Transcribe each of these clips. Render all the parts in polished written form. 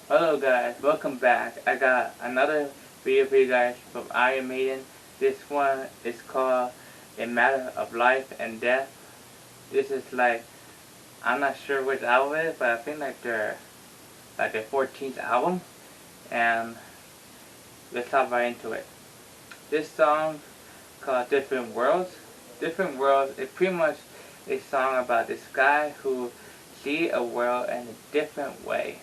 Hello guys, welcome back. I got another video for you guys from Iron Maiden. This one is called A Matter of Life and Death. This is like, I'm not sure which album it is, but I think like their 14th album. And let's hop right into it. This song called Different Worlds. Different Worlds is pretty much a song about this guy who sees a world in a different way.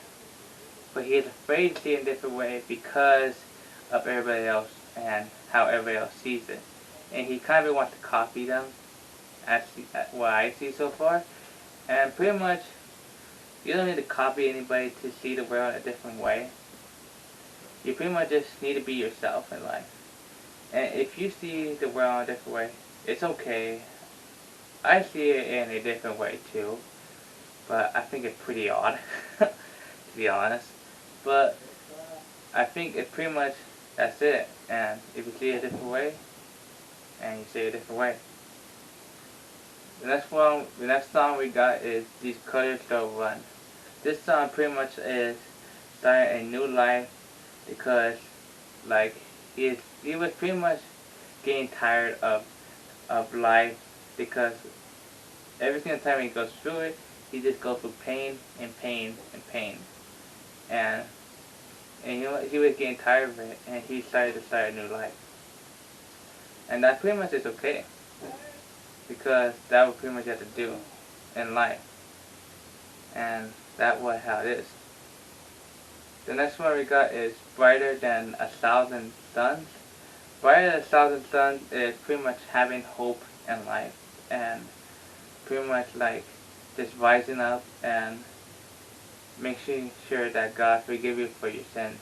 But he is afraid to see it in a different way because of everybody else and how everybody else sees it. And he kind of wants to copy them, as what I see so far. And pretty much, you don't need to copy anybody to see the world in a different way. You pretty much just need to be yourself in life. And if you see the world in a different way, it's okay. I see it in a different way too, but I think it's pretty odd, to be honest. But I think it's pretty much that's it. And if you see it a different way, and you say it a different way. The next song we got is These Colors Don't Run. This song pretty much is starting a new life because like he was pretty much getting tired of life because every single time he goes through it, he just goes through pain and pain and pain. And he was getting tired of it, and he decided to start a new life. And that pretty much is okay, because that what pretty much you have to do in life. And that's how it is. The next one we got is Brighter Than a Thousand Suns. Brighter Than a Thousand Suns is pretty much having hope in life, and pretty much like just rising up and making sure that God forgive you for your sins,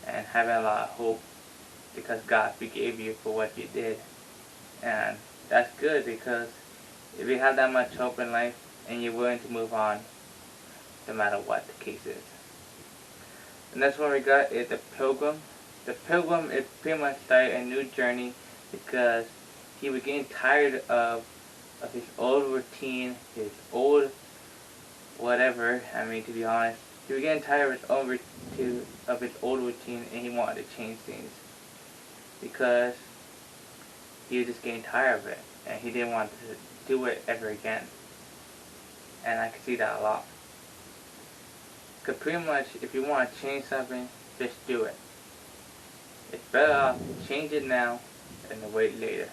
and having a lot of hope because God forgave you for what you did. And that's good because if you have that much hope in life and you're willing to move on no matter what the case is. The next one we got is the pilgrim. The pilgrim is pretty much starting a new journey because he was getting tired of his old routine, his old whatever. I mean, to be honest, he was getting tired of his old routine, and he wanted to change things because he was just getting tired of it, and he didn't want to do it ever again. And I can see that a lot. Because pretty much, if you want to change something, just do it. It's better off to change it now than to wait later.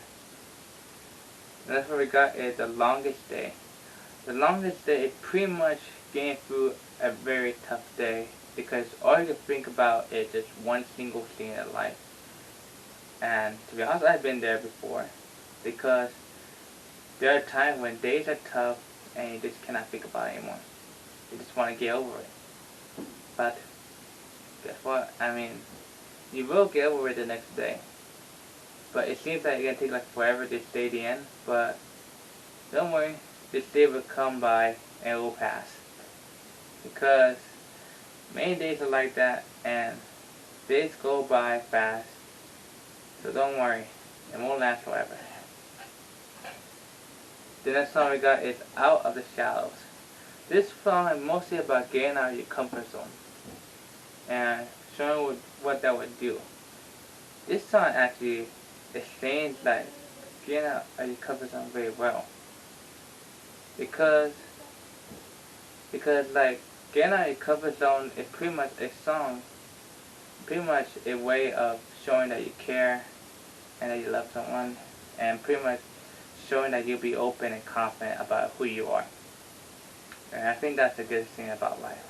And that's what we got is the longest day. The longest day is pretty much getting through a very tough day because all you can think about is just one single thing in life. And to be honest, I've been there before because there are times when days are tough and you just cannot think about it anymore. You just want to get over it. But guess what? I mean, you will get over it the next day. But it seems like it's going to take like forever to stay the end. But don't worry, this day will come by and it will pass. Because many days are like that and days go by fast. So don't worry, it won't last forever. The next song we got is Out of the Shadows. This song is mostly about getting out of your comfort zone and showing what that would do. This song actually explains like getting out of your comfort zone very well. Because like getting out of your comfort zone is pretty much a song, pretty much a way of showing that you care and that you love someone, and pretty much showing that you'll be open and confident about who you are. And I think that's a good thing about life.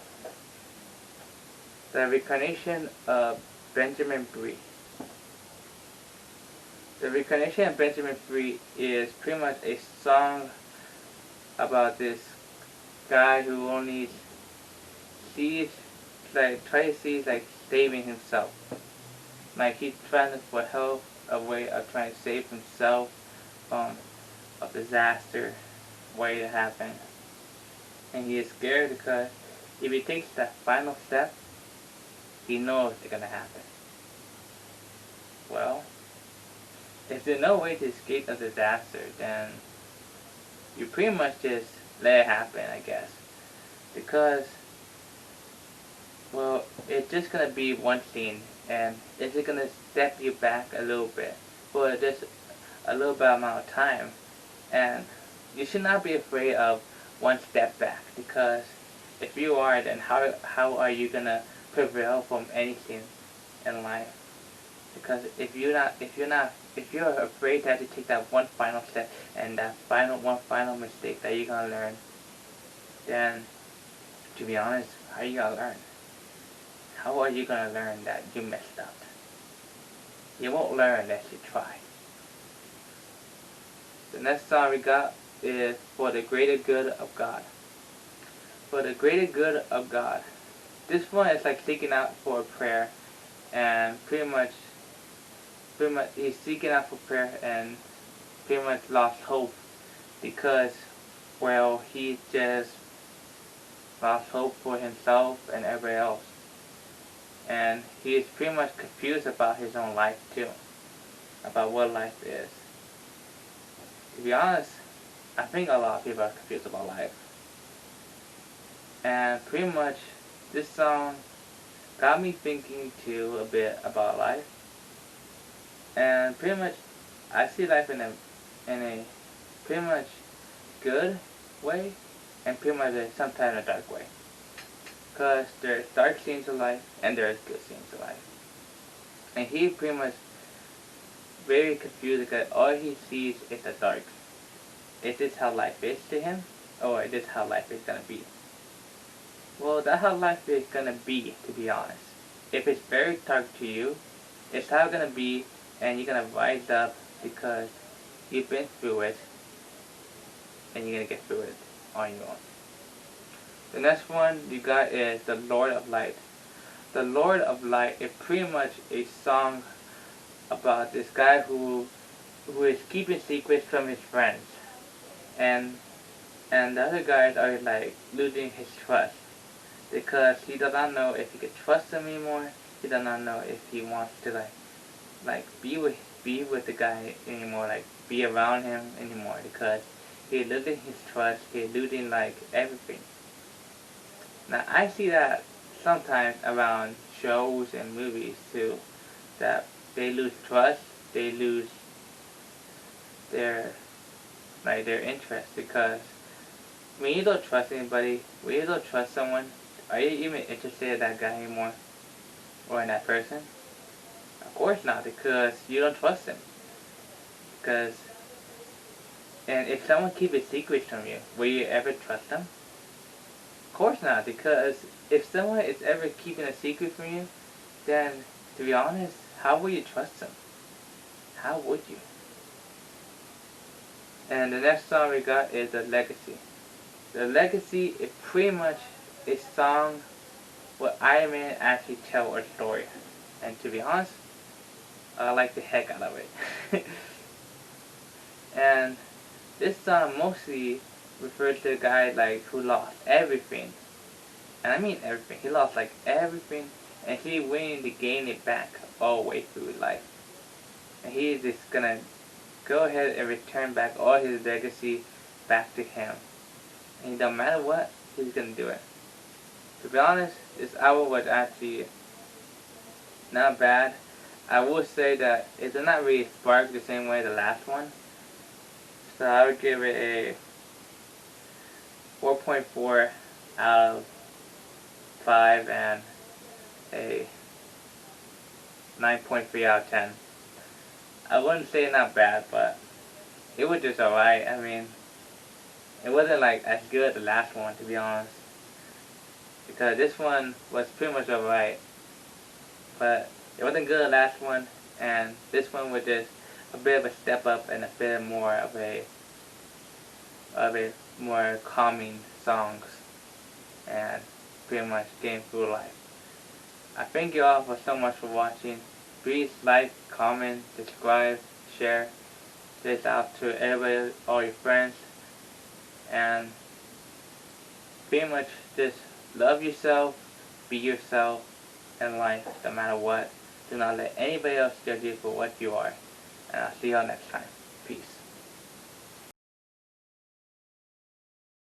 The Reincarnation of Benjamin Breeg. The Reincarnation of Benjamin Breeg is pretty much a song about this guy who only sees, like, tries to see, like, saving himself. Like, he's trying for help, a way of trying to save himself from a disaster waiting to happen. And he is scared because if he takes that final step, he knows it's going to happen. Well, if there's no way to escape a disaster, then you pretty much just let it happen, I guess. Because well, it's just gonna be one scene, and it's just gonna step you back a little bit for just a little bit amount of time. And you should not be afraid of one step back, because if you are, then how are you gonna prevail from anything in life? Because if you're afraid to have to take that one final step and that final mistake that you're gonna learn, then to be honest, how are you gonna learn? How are you gonna learn that you messed up? You won't learn unless you try. The next song we got is For the Greater Good of God. For the greater good of God. This one is like seeking out for a prayer, and pretty much he's seeking out for prayer and pretty much lost hope because, well, he just lost hope for himself and everybody else. And he is pretty much confused about his own life too, about what life is. To be honest, I think a lot of people are confused about life. And pretty much this song got me thinking too a bit about life. And pretty much I see life in a pretty much good way and pretty much sometimes a dark way. Because there's dark scenes of life and there's good scenes of life. And he pretty much very confused because all he sees is the dark. Is this how life is to him? Or is this how life is gonna be? Well, that's how life is gonna be, to be honest. If it's very dark to you, it's how it's gonna be, and you're gonna rise up because you've been through it, and you're gonna get through it on your own. The next one you got is The Lord of Light. The Lord of Light is pretty much a song about this guy who is keeping secrets from his friends, and the other guys are like losing his trust because he does not know if he can trust them anymore. He does not know if he wants to be with the guy anymore, like be around him anymore, because he's losing his trust. He's losing like everything. Now I see that sometimes around shows and movies too, that they lose trust, they lose their their interest, because when you don't trust anybody, when you don't trust someone, are you even interested in that guy anymore? Or in that person? Of course not, because you don't trust him. Because, and if someone keeps a secret from you, will you ever trust them? Of course not, because if someone is ever keeping a secret from you, then, to be honest, how will you trust them? How would you? And the next song we got is The Legacy. The Legacy is pretty much a song where Iron Man actually tell a story. And to be honest, I like the heck out of it. And this song mostly refers to a guy who lost everything. And I mean everything. He lost everything, and he's willing to gain it back all the way through life. And he is just gonna go ahead and return back all his legacy back to him. And no matter what, he's gonna do it. To be honest, this album was actually not bad. I will say that it did not really spark the same way the last one. So I would give it a 4.4 out of 5 and a 9.3 out of 10. I wouldn't say not bad, but it was just alright. I mean, it wasn't as good as the last one, to be honest. Because this one was pretty much alright. But it wasn't good the last one, and this one was just a bit of a step up and a bit more of a more calming songs, and pretty much getting through life. I thank you all for so much for watching. Please like, comment, subscribe, share this out to everybody, all your friends, and pretty much just love yourself, be yourself in life no matter what. Do not let anybody else judge you for what you are. And I'll see y'all next time. Peace.